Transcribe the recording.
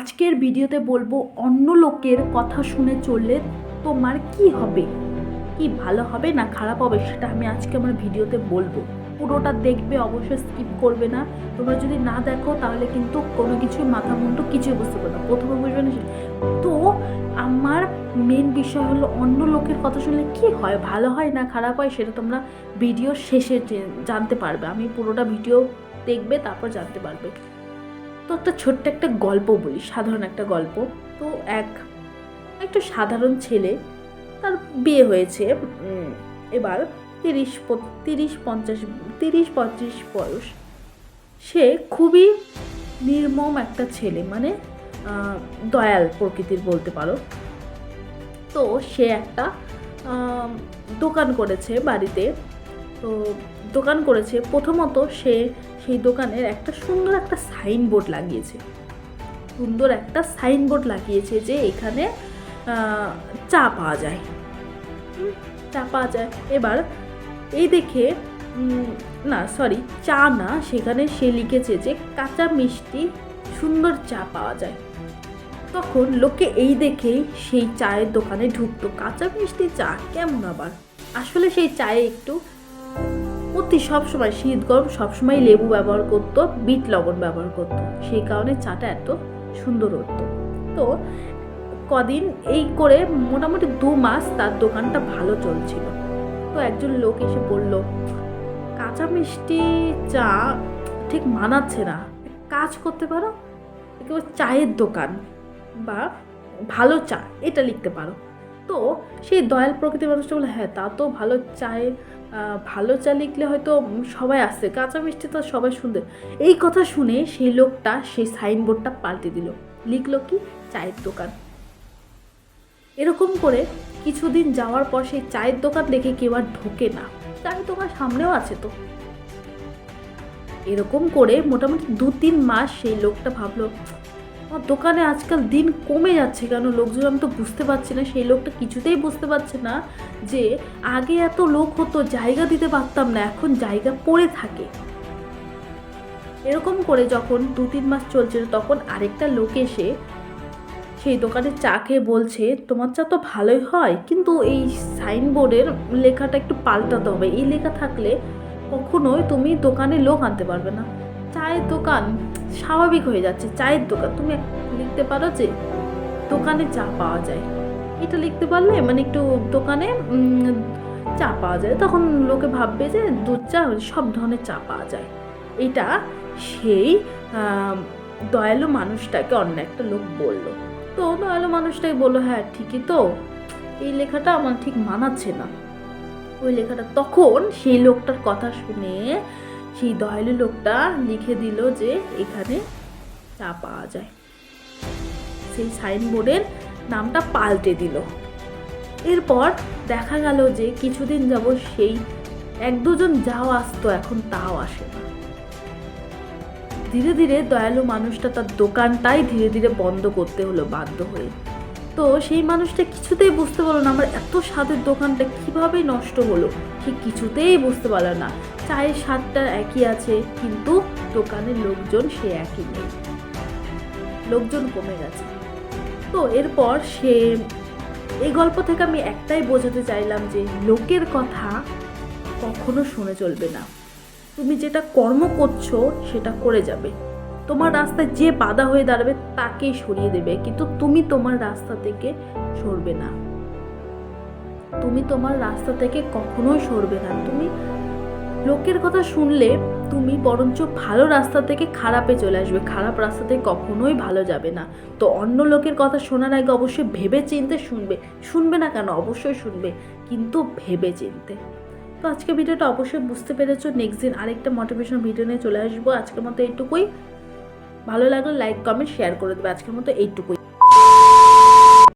আজকের ভিডিওতে বলবো অন্য লোকের কথা শুনে চললে তোমার কি হবে, কি ভালো হবে না খারাপ হবে সেটা আমি আজকে আমার ভিডিওতে বলবো। পুরোটা দেখবে, অবশ্যই স্কিপ করবে না। তোমরা যদি না দেখো তাহলে কিন্তু কোনো কিছু মাথা মুন্ডু কিছুই বুঝতে পারবে না, প্রথমে বুঝবে না। তো আমার মেন বিষয় হলো অন্য লোকের কথা শুনলে কি হয়, ভালো হয় না খারাপ হয় সেটা তোমরা ভিডিও শেষে জানতে পারবে। আমি পুরোটা ভিডিও দেখবে তারপর জানতে পারবে। তো একটা ছোট্ট একটা গল্প বলি, সাধারণ একটা গল্প। তো একটা সাধারণ ছেলে, তার বিয়ে হয়েছে, এবার 30-35 বয়স। সে খুবই নির্মম একটা ছেলে, মানে দয়াল প্রকৃতির বলতে পারো। তো সে একটা দোকান করেছে বাড়িতে। তো দোকান করেছে, প্রথমত সে সেই দোকানের একটা সুন্দর একটা সাইনবোর্ড লাগিয়েছে যে এখানে চা পাওয়া যায়। এবার এই দেখে চা না, সেখানে সে লিখেছে যে কাঁচা মিষ্টি সুন্দর চা পাওয়া যায়। তখন লোকে এই দেখেই সেই চায়ের দোকানে ঢুকতো। কাঁচা মিষ্টি চা কেমন আবার? আসলে সেই চায়ে একটু সবসময় শীত গরম সবসময় লেবু ব্যবহার করতো, বিট লবণ ব্যবহার করতো, সেই কারণে চাটা এত সুন্দর হতো। তো কদিন এই করে মোটামুটি 2 মাস তার দোকানটা ভালো চলছিল। তো একজন লোক এসে বলল, কাঁচা মিষ্টি চা ঠিক মানাচ্ছে না, কাজ করতে পারো, একেবারে চায়ের দোকান বা ভালো চা এটা লিখতে পারো। তো সেই দয়াল প্রকৃতির মানুষটা বলে, হ্যাঁ তা তো ভালো চা লিখলে হয়তো সবাই আসছে, কাঁচা মিষ্টি তো সবাই শুনতে। এই কথা শুনে সেই লোকটা সেই সাইনবোর্ডটা পাল্টে দিল, লিখলো কি চায়ের দোকান। এরকম করে কিছুদিন যাওয়ার পর সেই চায়ের দোকান দেখে কেউ আর ঢোকে না, চায়ের দোকান সামনেও আছে তো। এরকম করে মোটামুটি 2-3 মাস সেই লোকটা ভাবলো, আমার দোকানে আজকাল দিন কমে যাচ্ছে কেন, লোকজন আমি তো বুঝতে পারছি না। সেই লোকটা কিছুতেই বুঝতে পারছে না যে আগে এত লোক হতো, জায়গা দিতে পারতাম না, এখন জায়গা পড়ে থাকে। এরকম করে যখন 2-3 মাস চলছিল, তখন আরেকটা লোক এসে সেই দোকানে চা খেয়ে বলছে, তোমার চা তো ভালোই হয়, কিন্তু এই সাইনবোর্ডের লেখাটা একটু পাল্টাতে হবে, এই লেখা থাকলে কখনোই তুমি দোকানে লোক আনতে পারবে না। চায়ের দোকান স্বাভাবিক হয়ে যাচ্ছে, চায়ের দোকান তুমি লিখতে পারো যে দোকানে চা পাওয়া যায়, এটা লিখতে পারলে মানে একটু দোকানে চা পাওয়া যায়, তখন লোকে ভাববে যে দুধ চা, সব ধরনের চা পাওয়া যায়। এটা সেই দয়ালু মানুষটাকে অন্য একটা লোক বলল। তো দয়ালু মানুষটাই বললো, হ্যাঁ ঠিকই তো, এই লেখাটা আমার ঠিক মানাচ্ছে না ওই লেখাটা। তখন সেই লোকটার কথা শুনে সেই দয়ালু লোকটা লিখে দিল যে এখানে চা পাওয়া যায়, সেই সাইনবোর্ডের নামটা পাল্টে দিল। এরপর দেখা গেল যে কিছুদিন যাব সেই 1-2 জন যাও আসতো, এখন তাও আসে না। ধীরে ধীরে দয়ালু মানুষটা তার দোকানটাই ধীরে ধীরে বন্ধ করতে হলো বাধ্য হয়ে। তো সেই মানুষটা কিছুতেই বুঝতে পারলো না আমার এত স্বাদের দোকানটা কিভাবে নষ্ট হলো, সে কিছুতেই বুঝতে পারলো না। চায়ের স্বাদটা একই আছে, কিন্তু দোকানের লোকজন সে একই নেই, লোকজন কমে গেছে। তো এরপর সে, এই গল্প থেকে আমি একটাই বোঝাতে চাইলাম যে লোকের কথা কখনো শুনে চলবে না। তুমি যেটা কর্ম করছো সেটা করে যাবে, তোমার রাস্তায় যে বাধা হয়ে দাঁড়াবে তাকেই সরিয়ে দেবে, কিন্তু তুমি তোমার রাস্তা থেকে সরবে না, তুমি তোমার রাস্তা থেকে কখনোই সরবে না। তুমি লোকের কথা শুনলে তুমি বরঞ্চ ভালো রাস্তা থেকে খারাপে চলে আসবে, খারাপ রাস্তা থেকে কখনোই ভালো যাবে না। তো অন্য লোকের কথা শোনার আগে অবশ্যই ভেবে চিনতে শুনবে না কেন, অবশ্যই শুনবে, কিন্তু ভেবে চিনতে। তো আজকে ভিডিওটা অবশ্যই বুঝতে পেরেছো। নেক্সট দিন আরেকটা মোটিভেশনাল ভিডিও নিয়ে চলে আসবো। আজকের মতো এইটুকুই। ভালো লাগলে লাইক কমেন্ট শেয়ার করে দেবে। আজকের মতো এইটুকুই।